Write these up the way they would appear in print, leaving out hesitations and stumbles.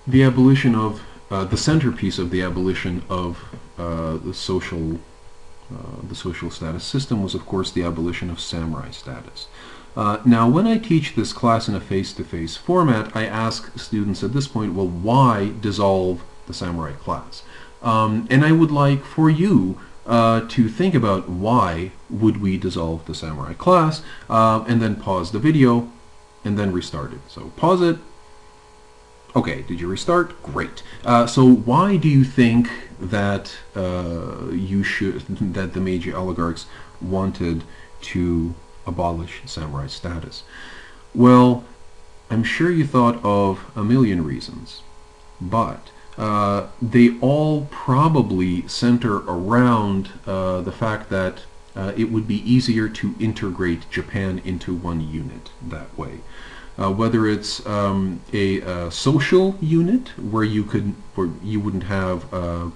The abolition of the centerpiece of the abolition of the social status system was, of course, the abolition of samurai status. Now, when I teach this class in a face-to-face format, I ask students at this point, well, why dissolve the samurai class? And I would like for you to think about why would we dissolve the samurai class, and then pause the video, and then restart it. So pause it. Okay, did you restart? Great. So why do you think that that the Meiji oligarchs wanted to abolish samurai status? Well, I'm sure you thought of a million reasons, but they all probably center around the fact that it would be easier to integrate Japan into one unit that way. Whether it's a social unit where you wouldn't have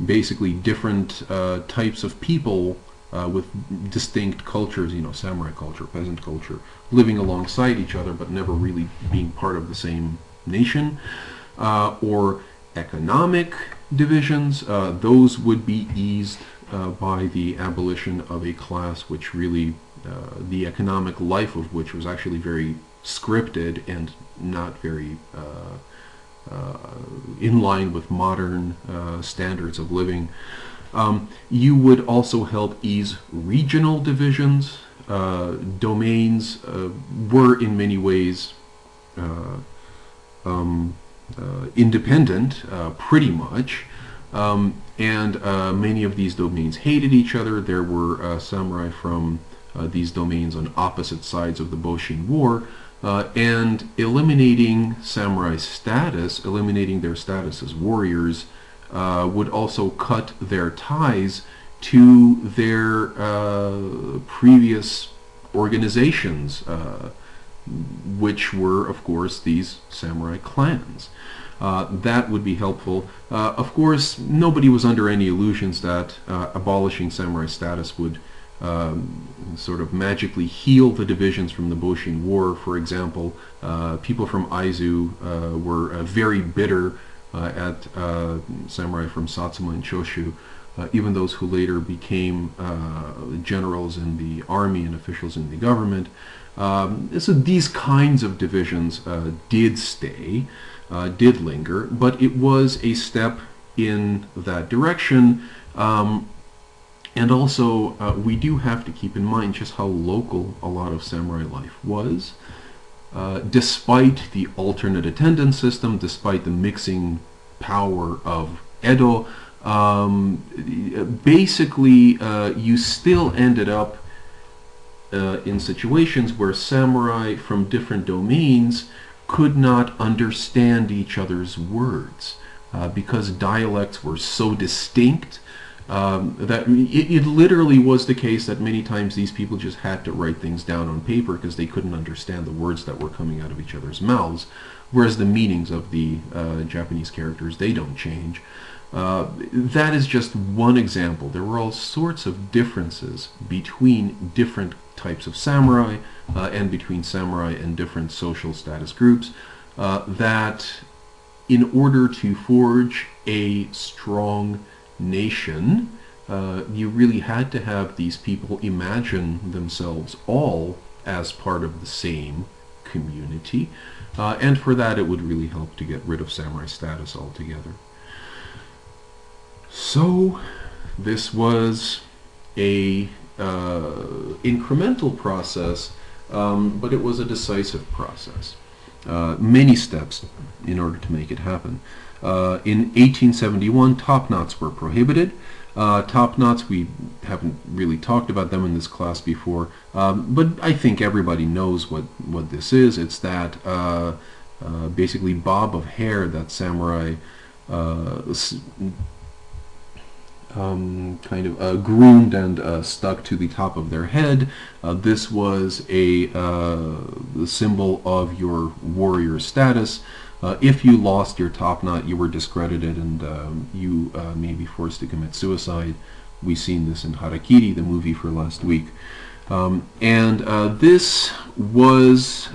basically different types of people with distinct cultures, samurai culture, peasant culture, living alongside each other but never really being part of the same nation, or economic divisions, those would be eased by the abolition of a class which really, the economic life of which was actually very scripted and not very in line with modern standards of living. You would also help ease regional divisions. Domains were in many ways independent, pretty much, and many of these domains hated each other. There were samurai from these domains on opposite sides of the Boshin War, and eliminating samurai status, eliminating their status as warriors, would also cut their ties to their previous organizations, which were, of course, these samurai clans. That would be helpful. Of course, nobody was under any illusions that abolishing samurai status would sort of magically heal the divisions from the Boshin War. For example, people from Aizu were very bitter at samurai from Satsuma and Choshu, even those who later became generals in the army and officials in the government. So these kinds of divisions did stay, did linger, but it was a step in that direction. And also, we do have to keep in mind just how local a lot of samurai life was. Despite the alternate attendance system, despite the mixing power of Edo, basically you still ended up in situations where samurai from different domains could not understand each other's words because dialects were so distinct. That it literally was the case that many times these people just had to write things down on paper because they couldn't understand the words that were coming out of each other's mouths, whereas the meanings of the Japanese characters, they don't change. That is just one example. There were all sorts of differences between different types of samurai and between samurai and different social status groups that in order to forge a strong nation, you really had to have these people imagine themselves all as part of the same community, and for that it would really help to get rid of samurai status altogether. So this was a incremental process, but it was a decisive process. Many steps in order to make it happen. In 1871, top knots were prohibited. Top knots, we haven't really talked about them in this class before, but I think everybody knows what this is. It's that basically bob of hair that samurai kind of groomed and stuck to the top of their head. This was a symbol of your warrior status. If you lost your top knot, you were discredited and you may be forced to commit suicide. We've seen this in Harakiri, the movie for last week. And this was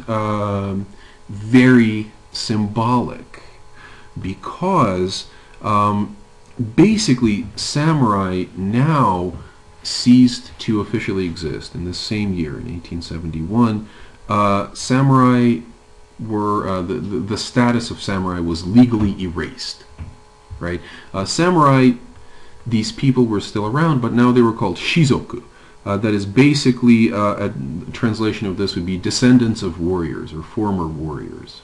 very symbolic. because basically samurai now ceased to officially exist in this same year, in 1871. Samurai were the status of samurai was legally erased, right? Samurai, these people were still around, but now they were called shizoku. That is basically a translation of this would be descendants of warriors or former warriors.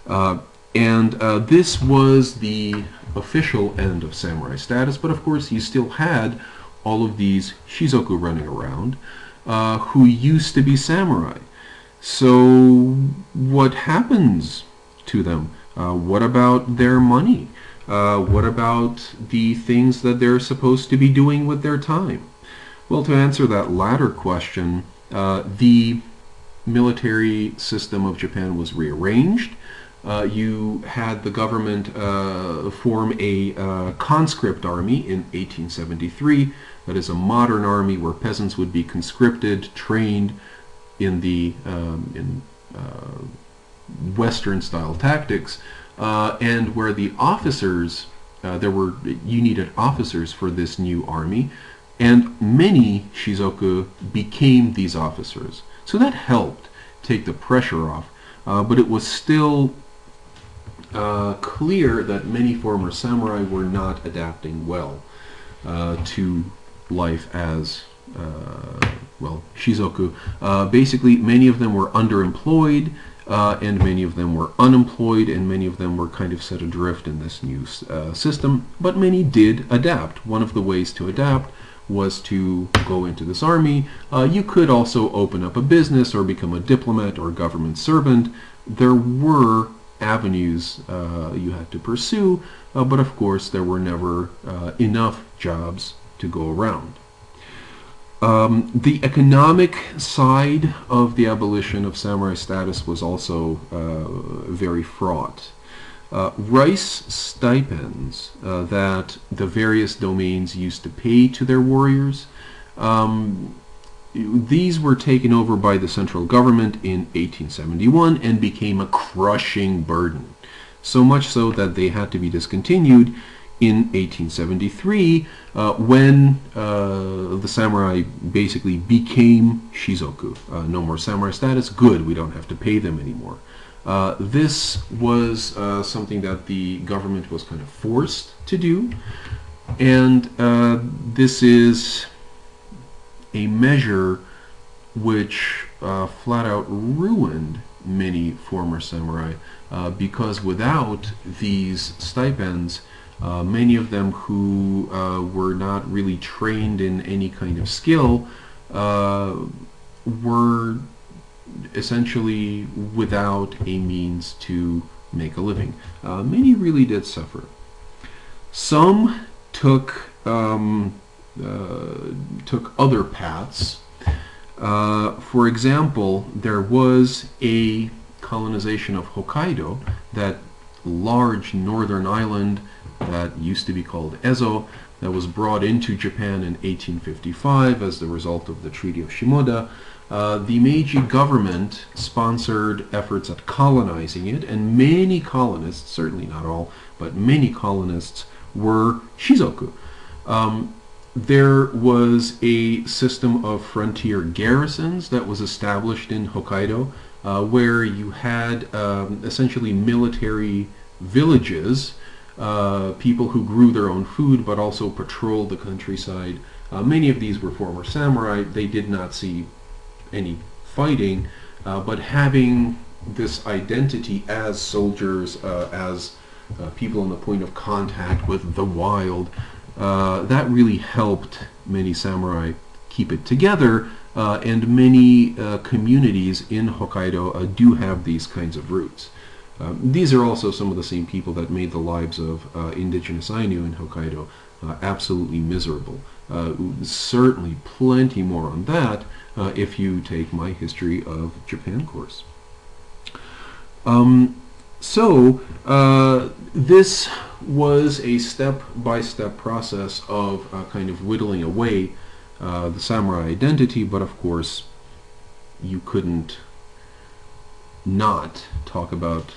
And this was the official end of samurai status, but of course you still had all of these shizoku running around who used to be samurai. So what happens to them? What about their money? What about the things that they're supposed to be doing with their time? Well, to answer that latter question, the military system of Japan was rearranged. You had the government form a conscript army in 1873. That is a modern army where peasants would be conscripted, trained in the Western-style tactics, and where the officers, you needed officers for this new army, and many shizoku became these officers. So that helped take the pressure off, but it was still clear that many former samurai were not adapting well to life as shizoku. Basically, many of them were underemployed, and many of them were unemployed, and many of them were kind of set adrift in this new system, but many did adapt. One of the ways to adapt was to go into this army. You could also open up a business or become a diplomat or government servant. There were avenues you had to pursue, but of course there were never enough jobs to go around. The economic side of the abolition of samurai status was also very fraught. Rice stipends that the various domains used to pay to their warriors, these were taken over by the central government in 1871 and became a crushing burden. So much so that they had to be discontinued in 1873 when the samurai basically became shizoku. No more samurai status, good, we don't have to pay them anymore. This was something that the government was kind of forced to do, and this is a measure which flat out ruined many former samurai because without these stipends, many of them who were not really trained in any kind of skill were essentially without a means to make a living. Many really did suffer. Some took other paths. For example, there was a colonization of Hokkaido, that large northern island that used to be called Ezo, that was brought into Japan in 1855 as the result of the Treaty of Shimoda. The Meiji government sponsored efforts at colonizing it, and many colonists, certainly not all, but many colonists were shizoku. There was a system of frontier garrisons that was established in Hokkaido, where you had essentially military villages, people who grew their own food but also patrolled the countryside. Many of these were former samurai. They did not see any fighting, but having this identity as soldiers, as people on the point of contact with the wild, that really helped many samurai keep it together, and many communities in Hokkaido do have these kinds of roots. These are also some of the same people that made the lives of indigenous Ainu in Hokkaido absolutely miserable. Certainly plenty more on that if you take my History of Japan course. This was a step-by-step process of kind of whittling away the samurai identity, but of course you couldn't not talk about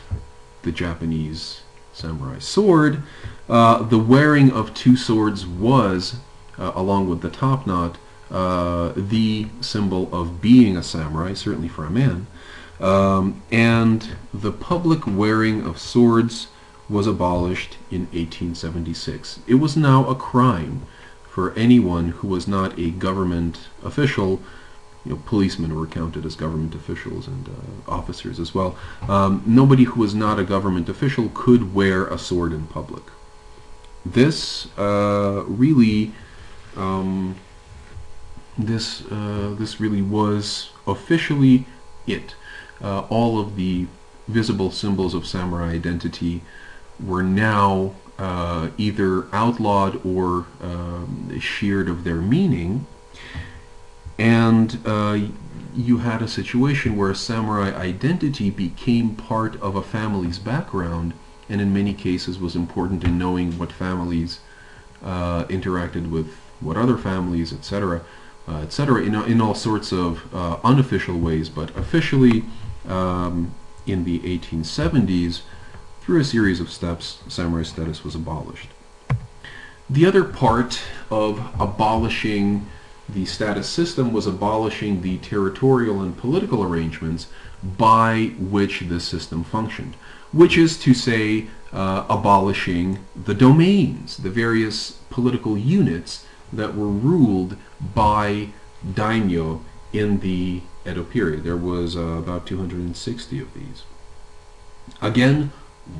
the Japanese samurai sword. The wearing of two swords was, along with the top knot, the symbol of being a samurai, certainly for a man. And the public wearing of swords was abolished in 1876. It was now a crime for anyone who was not a government official. Policemen were counted as government officials, and officers as well. Nobody who was not a government official could wear a sword in public. This really was officially it. All of the visible symbols of samurai identity were now either outlawed or sheared of their meaning, and you had a situation where samurai identity became part of a family's background, and in many cases was important in knowing what families interacted with what other families, etc., etc., in all sorts of unofficial ways, but officially in the 1870s, through a series of steps, samurai status was abolished. The other part of abolishing the status system was abolishing the territorial and political arrangements by which this system functioned, which is to say, abolishing the domains, the various political units that were ruled by daimyo in the Edo period. There was about 260 of these. Again,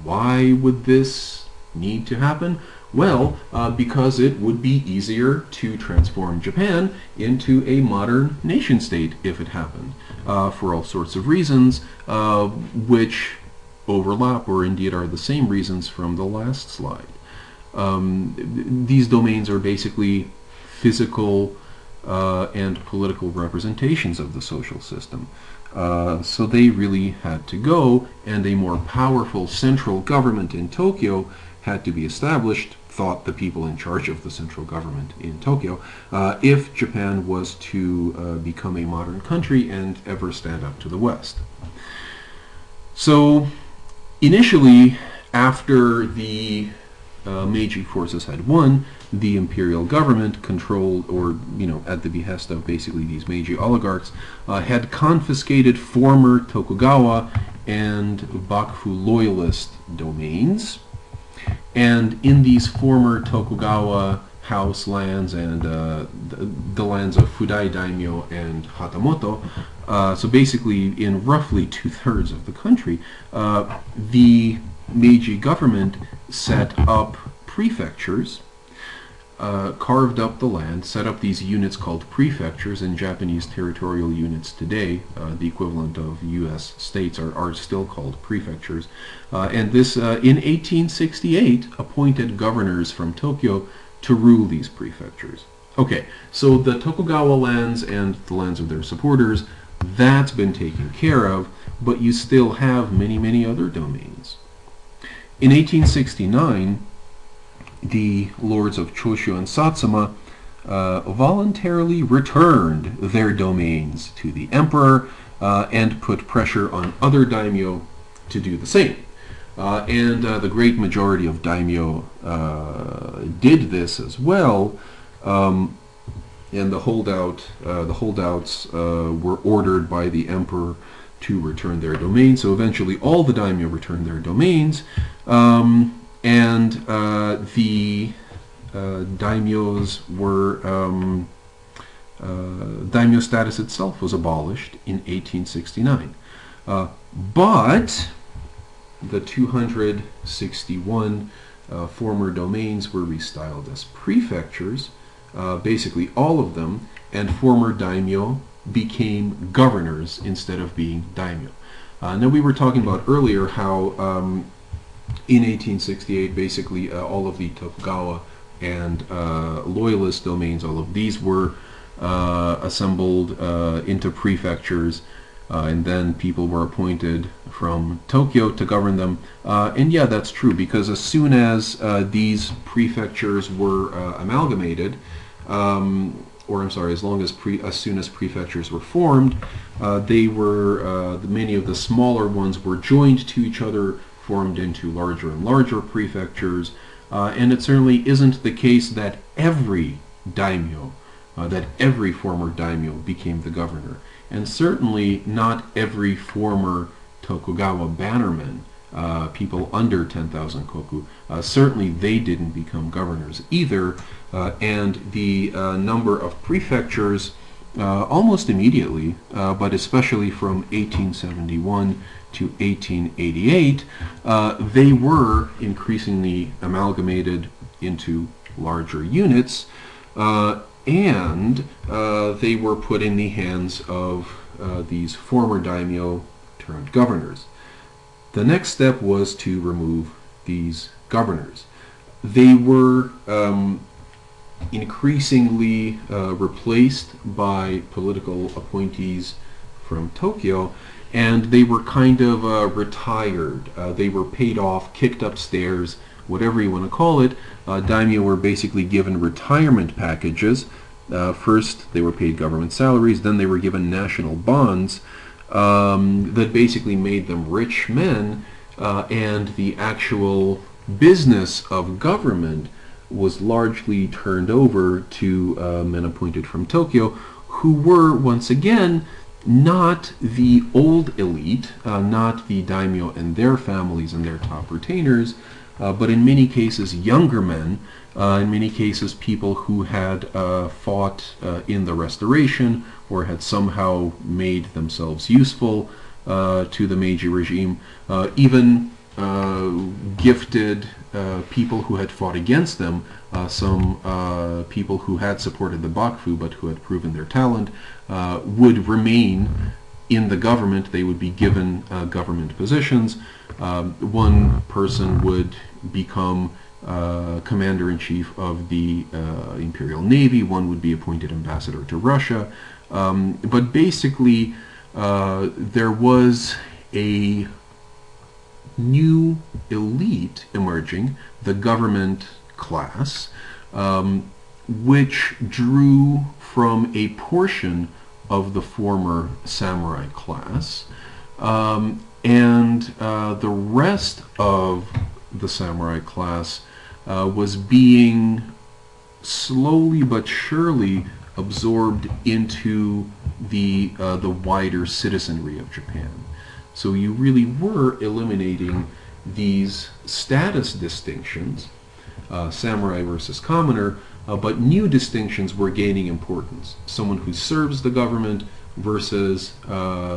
why would this need to happen? Well, because it would be easier to transform Japan into a modern nation state if it happened, for all sorts of reasons, which overlap or indeed are the same reasons from the last slide. These domains are basically physical and political representations of the social system. So they really had to go, and a more powerful central government in Tokyo had to be established, thought the people in charge of the central government in Tokyo, if Japan was to become a modern country and ever stand up to the West. So initially, after the Meiji forces had won, the imperial government controlled, or at the behest of basically these Meiji oligarchs, had confiscated former Tokugawa and Bakufu loyalist domains. And in these former Tokugawa house lands and the lands of Fudai daimyo and Hatamoto, so basically in roughly 2/3 of the country, the Meiji government set up prefectures, carved up the land, set up these units called prefectures. In Japanese territorial units today, the equivalent of U.S. states are still called prefectures. And this, in 1868, appointed governors from Tokyo to rule these prefectures. Okay, so the Tokugawa lands and the lands of their supporters, that's been taken care of, but you still have many, many other domains. In 1869, the lords of Choshu and Satsuma voluntarily returned their domains to the emperor and put pressure on other daimyo to do the same. And the great majority of daimyo did this as well, and the holdouts were ordered by the emperor to return their domains. So eventually all the daimyo returned their domains, and the daimyos were daimyo status itself was abolished in 1869, but the 261 former domains were restyled as prefectures, basically all of them, and former daimyo became governors instead of being daimyo. Now we were talking about earlier how in 1868 basically all of the Tokugawa and loyalist domains, all of these were assembled into prefectures, and then people were appointed from Tokyo to govern them. And yeah, that's true, because as soon as these prefectures were amalgamated, as soon as prefectures were formed, they were many of the smaller ones were joined to each other, formed into larger and larger prefectures, and it certainly isn't the case that every daimyo, that every former daimyo became the governor, and certainly not every former Tokugawa bannerman, people under 10,000 koku, certainly they didn't become governors either, and the number of prefectures almost immediately, but especially from 1871 to 1888, they were increasingly amalgamated into larger units, and they were put in the hands of these former daimyo turned governors. The next step was to remove these governors. They were increasingly replaced by political appointees from Tokyo, and they were kind of retired. They were paid off, kicked upstairs, whatever you want to call it. Daimyo were basically given retirement packages. First, they were paid government salaries, then they were given national bonds that basically made them rich men, and the actual business of government was largely turned over to men appointed from Tokyo, who were, once again, not the old elite, not the daimyo and their families and their top retainers, but in many cases younger men, in many cases people who had fought in the Restoration or had somehow made themselves useful to the Meiji regime, even gifted people who had fought against them, some people who had supported the Bakufu but who had proven their talent, would remain in the government. They would be given government positions. One person would become commander-in-chief of the Imperial Navy, one would be appointed ambassador to Russia, but basically there was a new elite emerging, the government class, which drew from a portion of the former samurai class, and the rest of the samurai class was being slowly but surely absorbed into the wider citizenry of Japan. So you really were eliminating these status distinctions, samurai versus commoner, but new distinctions were gaining importance. Someone who serves the government versus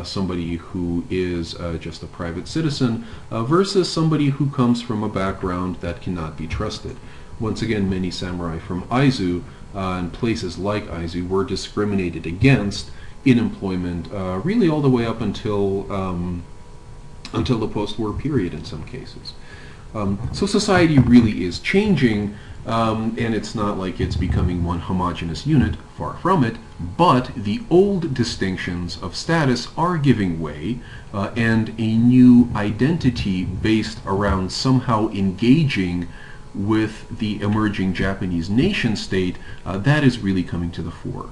somebody who is just a private citizen, versus somebody who comes from a background that cannot be trusted. Once again, many samurai from Aizu and places like Aizu were discriminated against in employment, really all the way up until the post-war period in some cases. So society really is changing, and it's not like it's becoming one homogeneous unit, far from it, but the old distinctions of status are giving way, and a new identity based around somehow engaging with the emerging Japanese nation state, that is really coming to the fore.